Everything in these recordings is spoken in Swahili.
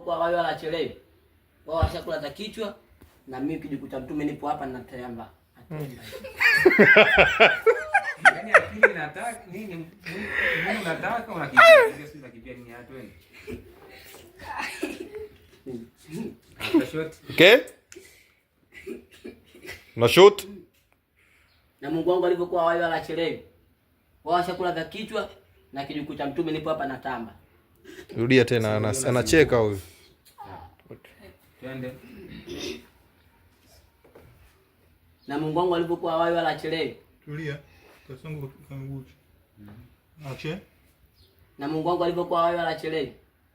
walivyokuwa wale wachelewe. Wao washakula za kichwa na mimi kijiko cha mtume nipo hapa ninatamba. Yaani akili nataka nini? Mungu nataka unakimbia sio unakimbia nini hatu wewe? Okay? Na shoot. Na Mungu wangu alivyokuwa wale wachelewe. Wao washakula za kichwa na kijiko cha mtume nipo hapa natamba. Rudia tena, anacheka huyu. Twende. Na Mungu wangu alivyokuwa wale wachelewe. Tulia. Kasongo kanguchi. Ache. Na Mungu wangu alivyokuwa wale wachelewe.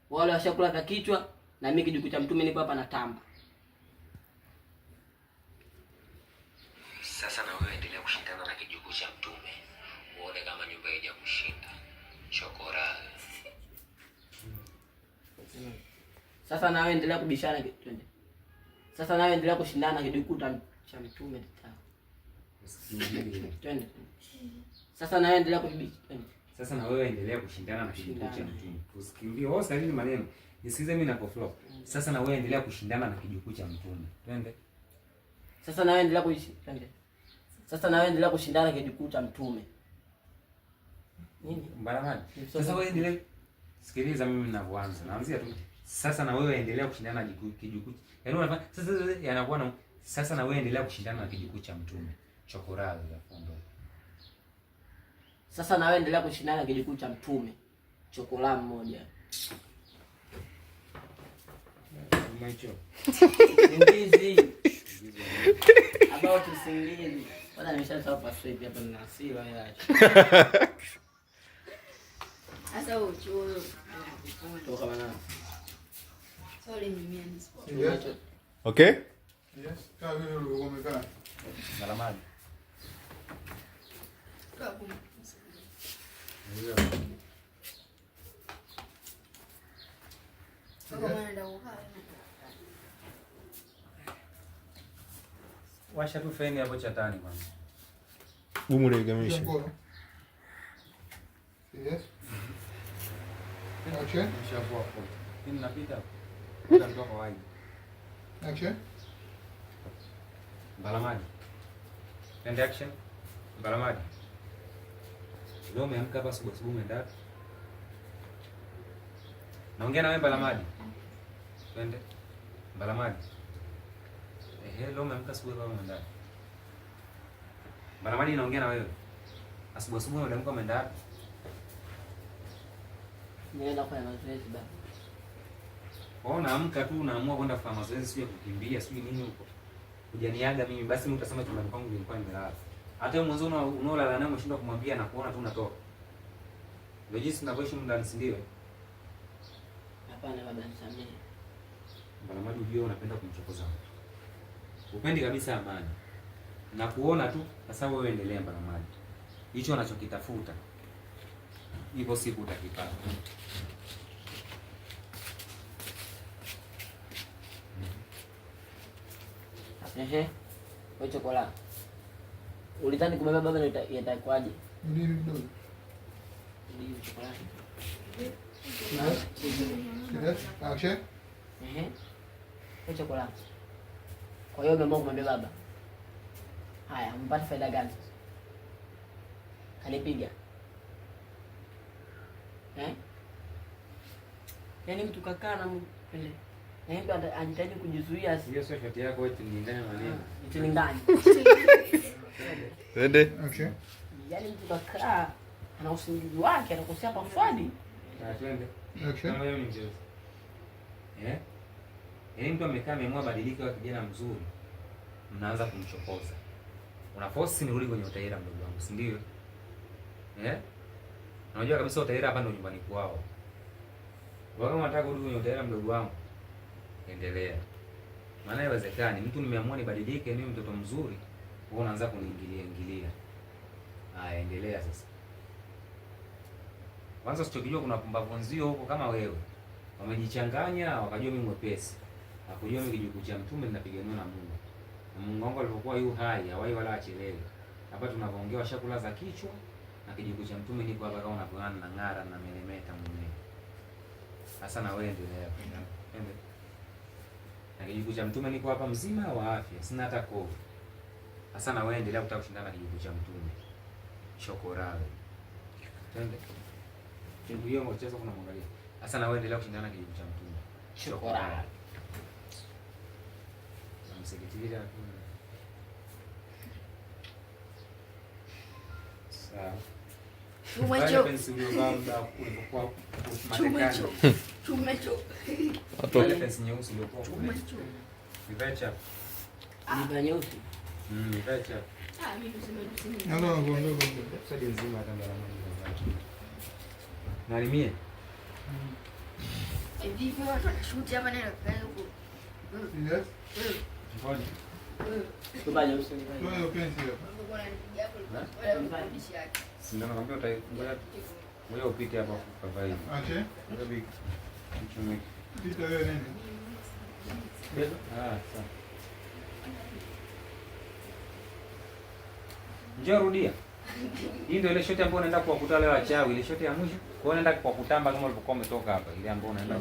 Wale washakula za kichwa na mimi kijiko cha mtume nipo hapa natamba. Sasa na wewe endelea kushindana na kijiko cha mtume. Uone kama nyumba haija kushinda. Chokora. Sasa na wewe endelea kubishana twende. Sasa na wewe endelea kushindana na kijiko cha mtume tata. Twende. Sasa na wewe endelea kubishana. Twende. Sasa na wewe endelea kushindana na kijiko cha mtume. Usikimbie. Wewe sasa hivi maneno. Nisikize mimi napoflow. Sasa na wewe endelea kushindana na kijiko cha mtume. Twende. Sasa na wewe endelea kushindana. Sasa na wewe endelea kushindana na kijiko cha mtume. Nini? Mbaramani. Sasa wewe endelea. Sikiliza mimi ninavyoanza. Naanzia tu. Sasa na wewe endelea kushindana na kijiko. Yaani unafanya sasa yanakuwa na sasa na wewe endelea kushindana na kijiko cha mtume. Chokora za fondo. Sasa na wewe endelea kushindana na kijiko cha mtume. Chokora mmoja. Maicho. Singizi. About singizi. Bwana nimeshasahau password hapa na hasira ya. Sasa uchuo. Toka bana. Sorry mimi ni. Okay? Yes. Kaa wewe umekaa. Malamadi. Kabu. Ndio. Washa tu feni hapo chatani kwanza. Umulegamisha. Yes. Ache. Nishakuwa hapo. Mimi napita. Ndio mtu kwa wapi? Ache. Balamadi. End action. Balamadi. Leo umeamka hapa asubuhi umeenda. Naongea na wewe Balamadi. Twende. Balamadi. Leo umeamka asubuhi kama umeenda. Balamadi naongea na wewe. Asubuhi umeamka umeenda. Nienda kufanya mazoezi baba. Unaamka tu unaamua kwenda kufanya mazoezi sio kukimbia sio nini huko. Hujaniaga mimi basi mimi utasema chumbani kwangu nilikuwa nimelala. Hata wewe mwanzo unaolala naye umeshindwa kumwambia na kuona tu unatoka. Ndio jinsi tunavyoishi ndani si ndio? Hapana baba nisamehe. Balamadi ujue unapenda kumchokoza mtu. Upendi kabisa amani. Na kuona tu sasa wewe endelea Balamadi. Hicho anachokitafuta. Hivyo siku utakipata. Ehe. Wewe chokola. Ulidhani kumebeba baba yatakwaje? Ndio kidogo. Ndio chokola. Yes. Ache. Ehe. Wewe chokola. Kwa hiyo umeamua kumwambia baba. Haya, mpate faida gani sasa? Kanipiga. Yaani mtu kakaa na mpele. Na yeye anajitahidi kujizuia Hiyo sio shoti yako wewe ni ndani maneno. Itilingani. Twende. Ache. Yaani mtu kakaa ana usingizi wake anakosea password. Twende. Ache. Kama wewe ni mchezo. Yaani mtu amekaa ameamua badilika wa kijana mzuri. Mnaanza kumchokoza. Una force nirudi kwenye utaira mdogo wangu, si ndio? Unajua kabisa utaira hapa ndo nyumbani kwao. Wewe kama unataka kurudi kwenye utaira mdogo wangu, endelea. Maana haiwezekani mtu nimeamua nibadilike niwe mtoto mzuri, wewe unaanza kuniingilia. Haya, endelea sasa. Kwanza usichokijua kuna pumbavu nzio huko kama wewe. Wamejichanganya wakajua mimi mwepesi. Hakujua mimi kijukuu cha mtume ninapigania na Mungu. Na Mungu wangu alipokuwa yu hai, hawai wala achelewe. Hapa tunavyoongea washakula za kichwa na kijukuu cha mtume niko hapa kama unavyoana na ng'ara na melemeta mwenyewe. Sasa na wewe endelea. Ende. kijukuu cha mtume niko hapa mzima wa afya, sina hata kovu. Sasa na wewe endelea kutaka kushindana kijukuu cha mtume. Shokorawe. Twende. Kingu hiyo mchezo kuna mwangalia. Sasa na wewe endelea kushindana kijukuu cha mtume. Shokorawe. Namsikitikia hakuna. Sawa. Chumecho. Chumecho. Wale pensi nyeusi uliokuwa kule. Chumecho. Nivae chapa. Nivae nyeusi. Nivae chapa. Ah, mimi tuseme. Nalo nakuondoka. Sadi nzima hata ndala mmoja. Nalimie. Hivi watu wanashuti hapa neno kaza huko. Yes. Mbona? Nivae nyeusi nivae. Toa hiyo pensi hapa. Mungu ananipigia hapo. Wala mfanyishi yake. Si ndio nakwambia utangoja. Ngoja upite hapa kwa vibe. Ache. Ngapi? Mchumeki. Pita wewe nini? Sawa. Njoo rudia. Hii ndio ile shoti ambayo unaenda kuwakuta wale wachawi, ile shoti ya mwisho. Kwa hiyo unaenda kwa kutamba kama ulipokuwa umetoka hapa, ile ambayo unaenda.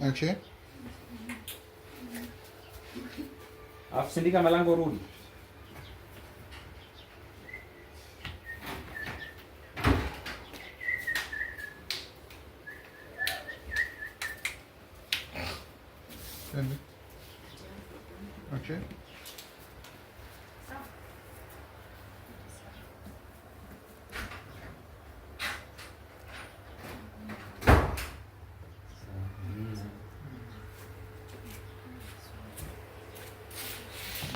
Ache. Alafu sindika malango rudi. Twende. Ache.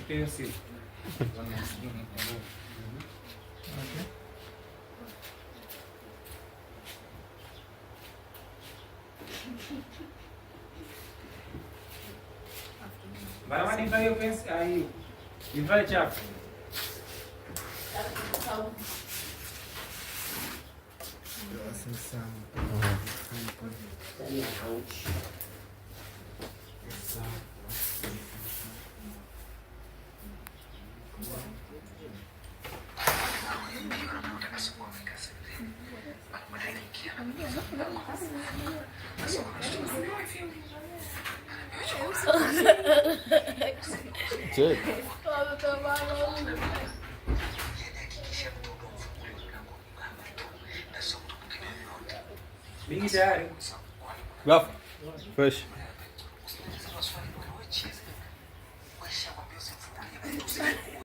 Hiyo si. Ache. Bana nivae hiyo pensi hiyo. Nivae chapa. Check. Mingi tayari. Gafu. Fresh.